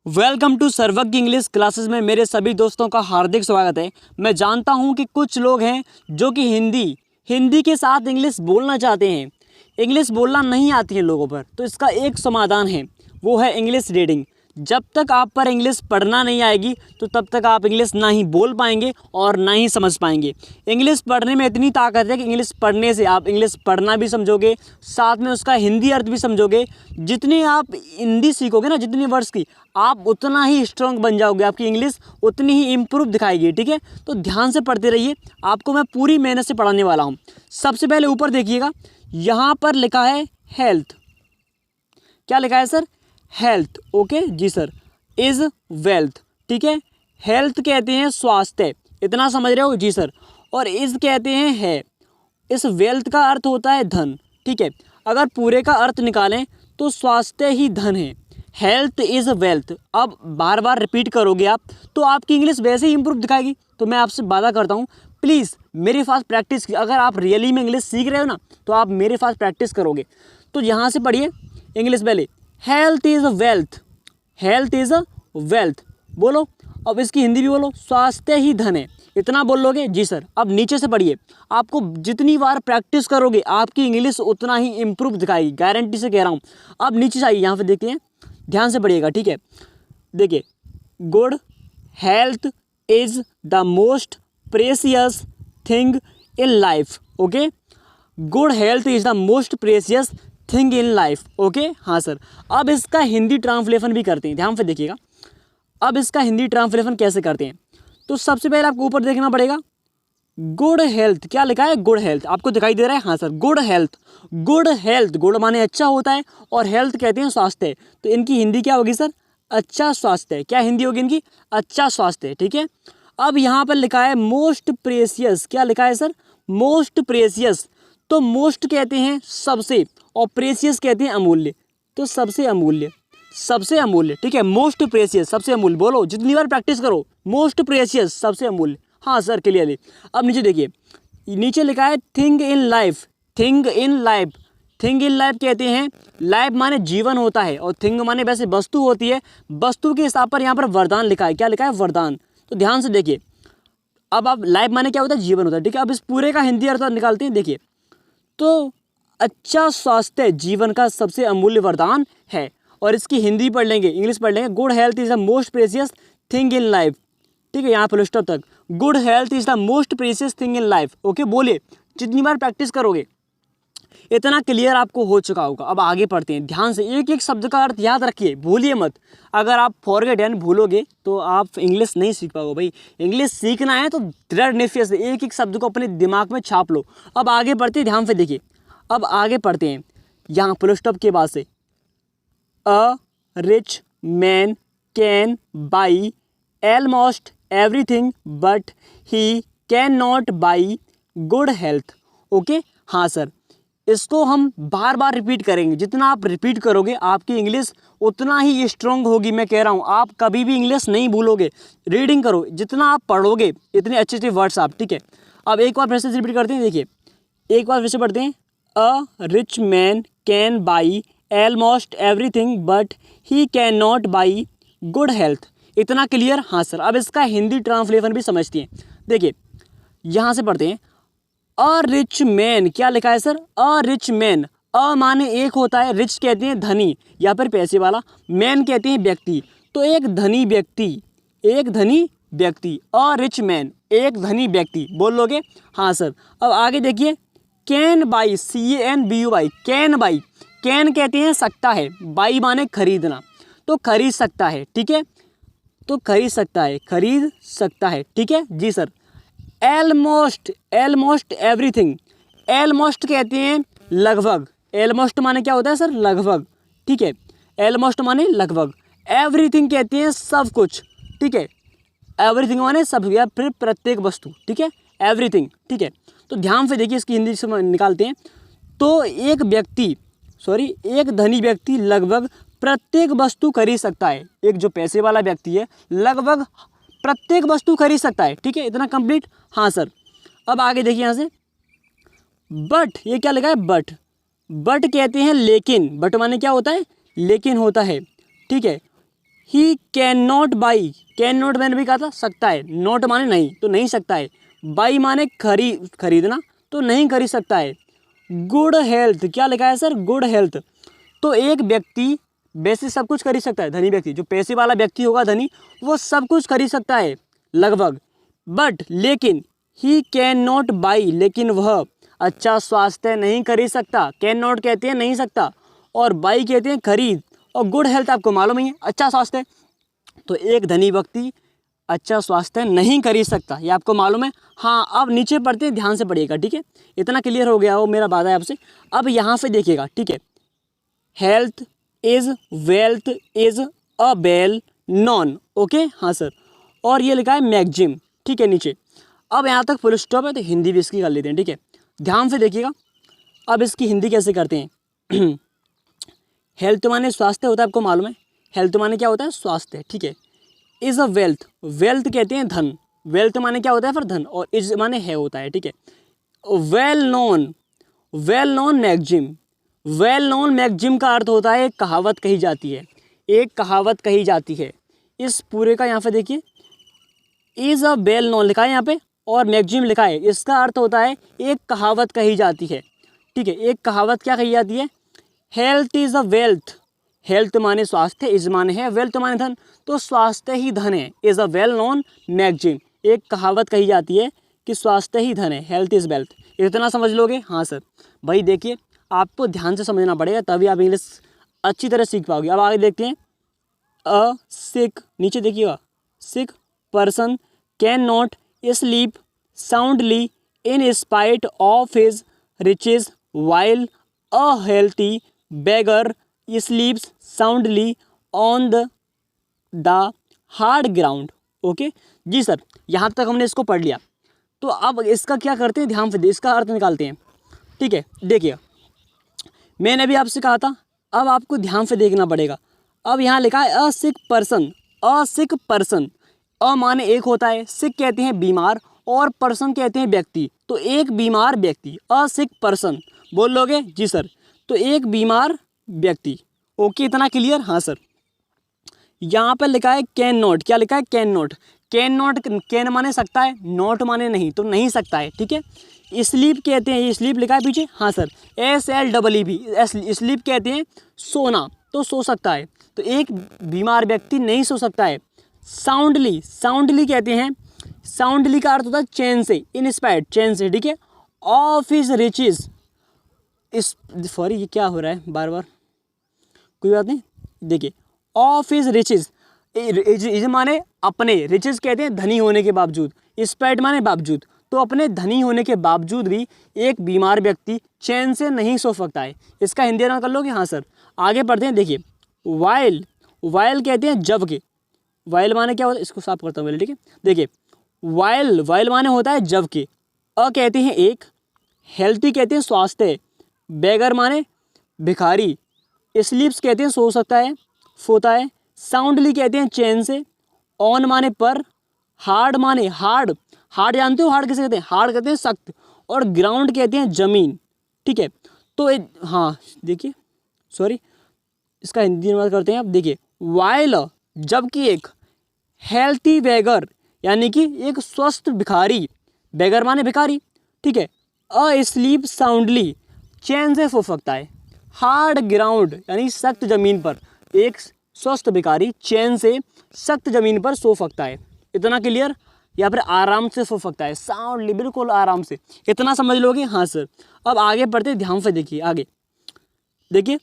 Welcome to सर्वज्ञ English classes में मेरे सभी दोस्तों का हार्दिक स्वागत है। मैं जानता हूं कि कुछ लोग हैं जो कि हिंदी के साथ इंग्लिश बोलना चाहते हैं, इंग्लिश बोलना नहीं आती है लोगों पर। तो इसका एक समाधान है, वो है इंग्लिश रीडिंग। जब तक आप पर इंग्लिश पढ़ना नहीं आएगी तो तब तक आप इंग्लिश ना ही बोल पाएंगे और ना ही समझ पाएंगे। इंग्लिश पढ़ने में इतनी ताकत है कि इंग्लिश पढ़ने से आप इंग्लिश पढ़ना भी समझोगे, साथ में उसका हिंदी अर्थ भी समझोगे। जितनी आप हिंदी सीखोगे ना, जितनी वर्ड्स की, आप उतना ही स्ट्रांग बन जाओगे, आपकी इंग्लिश उतनी ही इम्प्रूव दिखाएगी। ठीक है, तो ध्यान से पढ़ते रहिए, आपको मैं पूरी मेहनत से पढ़ाने वाला हूँ। सबसे पहले ऊपर देखिएगा, यहाँ पर लिखा है हेल्थ। क्या लिखा है सर? हेल्थ। ओके जी सर। Is wealth. ठीक है, हेल्थ कहते हैं स्वास्थ्य, इतना समझ रहे हो जी सर। और इज कहते हैं है। इस वेल्थ का अर्थ होता है धन। ठीक है, अगर पूरे का अर्थ निकालें तो स्वास्थ्य ही धन है। Health is wealth. अब बार बार रिपीट करोगे आप तो आपकी इंग्लिश वैसे ही इंप्रूव दिखाएगी। तो मैं आपसे वादा करता हूँ, प्लीज़ मेरे पास प्रैक्टिस, अगर आप रियली में इंग्लिश सीख रहे हो ना तो आप मेरे पास प्रैक्टिस करोगे। तो यहाँ से पढ़िए इंग्लिश पहले। Health is wealth. Health is wealth बोलो। अब इसकी हिंदी भी बोलो, स्वास्थ्य ही धन है। इतना बोल लोगे जी सर। अब नीचे से पढ़िए, आपको जितनी बार प्रैक्टिस करोगे आपकी इंग्लिश उतना ही इम्प्रूव दिखाएगी, गारंटी से कह रहा हूँ। अब नीचे से आइए, यहाँ पे देखते हैं, ध्यान से पढ़िएगा। ठीक है, देखिए, good health is the most precious thing in life. Okay, good health is the most precious thing in life. Okay, हाँ सर। अब इसका हिंदी ट्रांसलेशन भी करते हैं, ध्यान से देखिएगा। अब इसका हिंदी ट्रांसलेशन कैसे करते हैं, तो सबसे पहले आपको ऊपर देखना पड़ेगा। गुड हेल्थ, क्या लिखा है? Good health. आपको दिखाई दे रहा है? हाँ sir, good health. Good health, good माने अच्छा होता है और हेल्थ कहते हैं स्वास्थ्य। तो इनकी हिंदी क्या होगी सर? अच्छा स्वास्थ्य। क्या हिंदी होगी इनकी? अच्छा स्वास्थ्य। ठीक है, अब यहाँ पर लिखा है मोस्ट प्रेशियस। क्या लिखा है सर? Most precious. तो मोस्ट कहते हैं सबसे और प्रेशियस कहते हैं अमूल्य। तो सबसे अमूल्य, सबसे अमूल्य। ठीक है, मोस्ट प्रेशियस, सबसे अमूल्य। बोलो, जितनी बार प्रैक्टिस करो, मोस्ट प्रेशियस, सबसे अमूल्य। हाँ सर, क्लियरली। अब नीचे देखिए, नीचे लिखा है thing in life. Thing in life, thing in life कहते हैं, लाइफ माने जीवन होता है और थिंग माने वैसे वस्तु होती है। वस्तु के हिसाब पर यहाँ पर वरदान लिखा है। क्या लिखा है? वरदान। तो ध्यान से देखिए, अब आप लाइफ माने क्या होता है? जीवन होता है। ठीक है, अब इस पूरे का हिंदी अर्थ निकालते हैं। देखिए, तो अच्छा स्वास्थ्य जीवन का सबसे अमूल्य वरदान है। और इसकी हिंदी पढ़ लेंगे, इंग्लिश पढ़ लेंगे। Good health is the most precious thing in life. ठीक है, यहाँ फुल स्टॉप तक। Good health is the most precious thing in life. Okay, बोलिए, जितनी बार प्रैक्टिस करोगे इतना क्लियर आपको हो चुका होगा। अब आगे पढ़ते हैं, ध्यान से एक एक शब्द का अर्थ याद रखिए, भूलिए मत। अगर आप फॉरगेट यानी भूलोगे तो आप इंग्लिश नहीं सीख पाओगे। भाई, इंग्लिश सीखना है तो दृढ़ निश्चय से एक एक शब्द को अपने दिमाग में छाप लो। अब आगे बढ़ते हैं, ध्यान से देखिए। अब आगे पढ़ते हैं, यहाँ फुल स्टॉप के बाद से, अ rich man can buy almost everything but he cannot buy good health. Okay, हाँ सर। इसको हम बार बार रिपीट करेंगे, जितना आप रिपीट करोगे आपकी इंग्लिश उतना ही स्ट्रांग होगी। मैं कह रहा हूँ, आप कभी भी इंग्लिश नहीं भूलोगे। रीडिंग करो, जितना आप पढ़ोगे इतने अच्छे अच्छे वर्ड्स आप। ठीक है, अब एक बार फिर से रिपीट करते हैं। देखिए, एक बार फिर से पढ़ते हैं। अ rich man can buy almost everything but he cannot buy good health. इतना क्लियर? हाँ सर। अब इसका हिंदी ट्रांसलेशन भी समझते हैं। देखिए, यहाँ से पढ़ते हैं। अ रिच मैन, क्या लिखा है sir? A rich man. A माने एक होता है, रिच कहते हैं धनी या फिर पैसे वाला, मैन कहते हैं व्यक्ति। तो एक धनी व्यक्ति, एक धनी व्यक्ति, अ रिच मैन, एक धनी व्यक्ति। बोल लोगे? हाँ सर। अब आगे देखिए, can buy, CANBUY, can buy. Can कहते हैं सकता है, बाई माने खरीदना, तो खरीद सकता है। ठीक है, तो खरीद सकता है, खरीद सकता है। ठीक है जी sir. Almost, almost everything. Almost कहते हैं लगभग। एलमोस्ट माने क्या होता है सर? लगभग। ठीक है, एलमोस्ट माने लगभग। एवरीथिंग कहते हैं सब कुछ। ठीक है, एवरीथिंग माने सब या फिर प्रत्येक वस्तु। ठीक है, एवरीथिंग। ठीक है, तो ध्यान से देखिए, इसकी हिंदी से निकालते हैं। तो एक व्यक्ति, सॉरी, एक धनी व्यक्ति लगभग प्रत्येक वस्तु खरीद सकता है। एक जो पैसे वाला व्यक्ति है लगभग प्रत्येक वस्तु खरीद सकता है। ठीक है, इतना कंप्लीट? हाँ सर। अब आगे देखिए यहाँ से, बट, ये क्या लिखा है? बट। बट कहते हैं लेकिन। बट माने क्या होता है? लेकिन होता है। ठीक है, he can not by, can not मैंने भी कहा था सकता है, नॉट माने नहीं तो नहीं सकता है, बाई माने खरीदना तो नहीं खरीद सकता है। गुड हेल्थ, क्या लिखा है सर, गुड हेल्थ। तो एक व्यक्ति वैसे सब कुछ खरीद सकता है, धनी व्यक्ति, जो पैसे वाला व्यक्ति होगा धनी, वो सब कुछ खरीद सकता है लगभग, बट लेकिन ही कैन नॉट बाई, लेकिन वह अच्छा स्वास्थ्य नहीं खरीद सकता। कैन नॉट कहते हैं नहीं सकता, और बाई कहते हैं खरीद, और गुड हेल्थ आपको मालूम ही है अच्छा स्वास्थ्य। तो एक धनी व्यक्ति अच्छा स्वास्थ्य नहीं खरीद सकता, ये आपको मालूम है। हाँ, अब नीचे पढ़ते हैं, ध्यान से पढ़िएगा, ठीक है, इतना क्लियर हो गया वो मेरा वादा है आपसे। अब यहाँ से देखिएगा, ठीक है, health is wealth is a well non, okay, हाँ सर, और ये लिखा है मैगजिम, ठीक है नीचे। अब यहाँ तक फुल स्टॉप है, तो हिंदी भी इसकी कर लेते हैं, ठीक है, ध्यान से देखिएगा। अब इसकी हिंदी कैसे करते हैं। हेल्थ माने स्वास्थ्य होता है, आपको मालूम है, हेल्थ माने क्या होता है, स्वास्थ्य, ठीक है। इज़ अ वेल्थ, वेल्थ कहते हैं धन, वेल्थ माने क्या होता है फिर धन, और इज माने है होता है, ठीक है। Well known, well known maxim, well known maxim का अर्थ होता है एक कहावत कही जाती है, एक कहावत कही जाती है। इस पूरे का यहाँ पे देखिए, इज़ अ वेल नोन लिखा है यहाँ पे, और मैगजिम लिखा है, इसका अर्थ होता है एक कहावत कही जाती है, ठीक है। एक कहावत क्या कही जाती है, health is a wealth, health माने स्वास्थ्य, इज माने है, वेल्थ माने धन, तो स्वास्थ्य ही धन है। इज़ अ वेल नोन मैगजिम, एक कहावत कही जाती है कि स्वास्थ्य ही धन है, हेल्थ इज़ वेल्थ। इतना समझ लोगे, हाँ सर। भाई देखिए, आपको ध्यान से समझना पड़ेगा, तभी आप इंग्लिश अच्छी तरह सीख पाओगे। अब आगे देखते हैं, अ सिक, नीचे देखिएगा, sick person can not sleep soundly in spite of his riches while a healthy beggar sleeps soundly on the hard ground, okay जी सर, यहाँ तक हमने इसको पढ़ लिया। तो अब इसका क्या करते हैं, ध्यान से इसका अर्थ निकालते हैं, ठीक है। देखिए, मैंने भी आपसे कहा था, अब आपको ध्यान से देखना पड़ेगा। अब यहाँ लिखा है अ सिक पर्सन, अ सिक पर्सन, अ माने एक होता है, सिक कहते हैं बीमार, और पर्सन कहते हैं व्यक्ति, तो एक बीमार व्यक्ति, अ सिक पर्सन बोल लोगे जी सर, तो एक बीमार व्यक्ति, ओके, इतना क्लियर, हाँ सर। यहाँ पर लिखा है कैन नॉट, क्या लिखा है, can not, can not, can माने सकता है, नॉट माने नहीं, तो नहीं सकता है, ठीक है। स्लीप कहते हैं, ये स्लीप लिखा है पीछे, हाँ सर, SLEEP, स्लीप कहते हैं सोना, तो सो सकता है, तो एक बीमार व्यक्ति नहीं सो सकता है। साउंडली, साउंडली कहते हैं, साउंडली का अर्थ होता है चैन से, इन स्पाइट, चैन से, ठीक है। ऑफ हिज रिचेज, इस सॉरी ये क्या हो रहा है बार बार, कोई बात नहीं, देखिए, ऑफ हिज रिचेज, इज माने अपने, रिचेज कहते हैं धनी होने के बावजूद, स्पाइट माने बावजूद, तो अपने धनी होने के बावजूद भी एक बीमार व्यक्ति चैन से नहीं सो सकता है। इसका हिंदी अनुवाद कर लोगे, हाँ सर। आगे पढ़ते हैं, देखिए, वाइल, वाइल कहते हैं जबकि, वाइल माने क्या होता है, इसको साफ करता हूँ पहले, ठीक है। देखिए, वाइल, वाइल माने होता है जबकि, अ कहते हैं एक, हेल्थी कहते हैं स्वास्थ्य, बेगर माने भिखारी, स्लीप्स कहते हैं सो सकता है, सोता है, साउंडली कहते हैं चैन से, ऑन माने पर, हार्ड माने हार्ड, हार्ड जानते हो हार्ड किसे कहते हैं, हार्ड कहते हैं सख्त, और ग्राउंड कहते हैं जमीन, ठीक है। तो हाँ देखिए, सॉरी, इसका हिंदी अनुवाद करते हैं। अब देखिए, वाइल जबकि एक, हेल्थी बेगर यानी कि एक स्वस्थ भिखारी, बेगर माने भिखारी, ठीक है। अ स्लीप साउंडली, चैन से सो सकता है, हार्ड ग्राउंड यानी सख्त ज़मीन पर, एक स्वस्थ भिखारी चैन से सख्त ज़मीन पर सो सकता है, इतना क्लियर। या फिर आराम से सो सकता है, साउंडली, बिल्कुल आराम से, इतना समझ लोगे, हाँ सर। अब आगे बढ़ते, ध्यान से देखिए, आगे देखिए,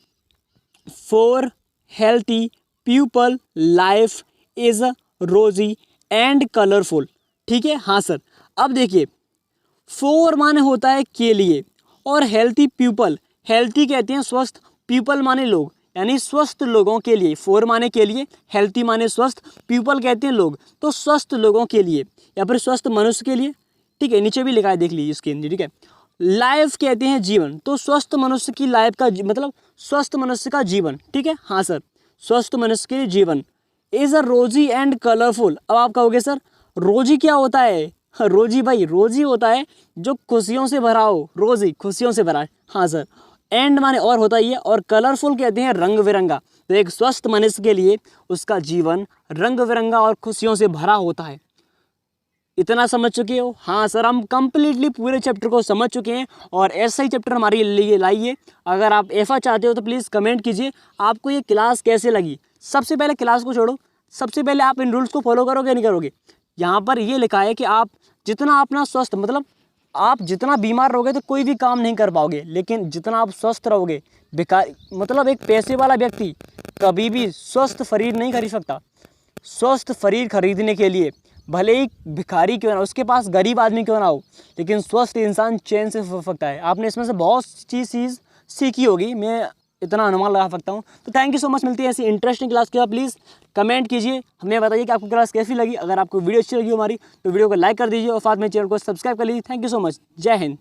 for healthy people life is रोजी एंड कलरफुल, ठीक है, हाँ सर। अब देखिए, फॉर माने होता है के लिए, और हेल्थी पीपल, हेल्थी कहते हैं स्वस्थ, पीपल माने लोग, यानी स्वस्थ लोगों के लिए, फॉर माने के लिए, हेल्थी माने स्वस्थ, पीपल कहते हैं लोग, तो स्वस्थ लोगों के लिए या फिर स्वस्थ मनुष्य के लिए, ठीक है। नीचे भी लिखा है, देख लीजिए इसके हिंदी, ठीक है। लाइफ कहते हैं जीवन, तो स्वस्थ मनुष्य की लाइफ का मतलब स्वस्थ मनुष्य का जीवन, ठीक है, हाँ सर, स्वस्थ मनुष्य के लिए जीवन। इज़ अ रोजी एंड कलरफुल, अब आप कहोगे सर रोजी क्या होता है, रोजी भाई, रोजी होता है जो खुशियों से भरा हो, रोजी खुशियों से भरा है, हाँ सर। एंड माने और होता ही है, और कलरफुल कहते हैं रंग बिरंगा, तो एक स्वस्थ मनुष्य के लिए उसका जीवन रंग बिरंगा और खुशियों से भरा होता है। इतना समझ चुके हो? हाँ सर, हम कंप्लीटली पूरे चैप्टर को समझ चुके हैं और ऐसा ही चैप्टर हमारे लिए लाइए। अगर आप ऐसा चाहते हो तो प्लीज़ कमेंट कीजिए आपको ये क्लास कैसे लगी। सबसे पहले क्लास को छोड़ो, सबसे पहले आप इन रूल्स को फॉलो करोगे नहीं करोगे? यहाँ पर ये लिखा है कि आप जितना अपना स्वस्थ, मतलब आप जितना बीमार रहोगे तो कोई भी काम नहीं कर पाओगे, लेकिन जितना आप स्वस्थ रहोगे, बेकार मतलब एक पैसे वाला व्यक्ति कभी भी स्वस्थ शरीर नहीं खरीद सकता। स्वस्थ शरीर खरीदने के लिए भले ही भिखारी क्यों ना, उसके पास गरीब आदमी क्यों ना हो, लेकिन स्वस्थ इंसान चैन से सो सकता है। आपने इसमें से बहुत चीज़ सीखी होगी, मैं इतना अनुमान लगा सकता हूँ। तो थैंक यू सो मच। मिलती है ऐसी इंटरेस्टिंग क्लास के बाद। प्लीज़ कमेंट कीजिए, हमें बताइए कि आपको क्लास कैसी लगी। अगर आपको वीडियो अच्छी लगी हमारी तो वीडियो को लाइक कर दीजिए और साथ में चैनल को सब्सक्राइब कर लीजिए। Thank you so much. जय हिंद।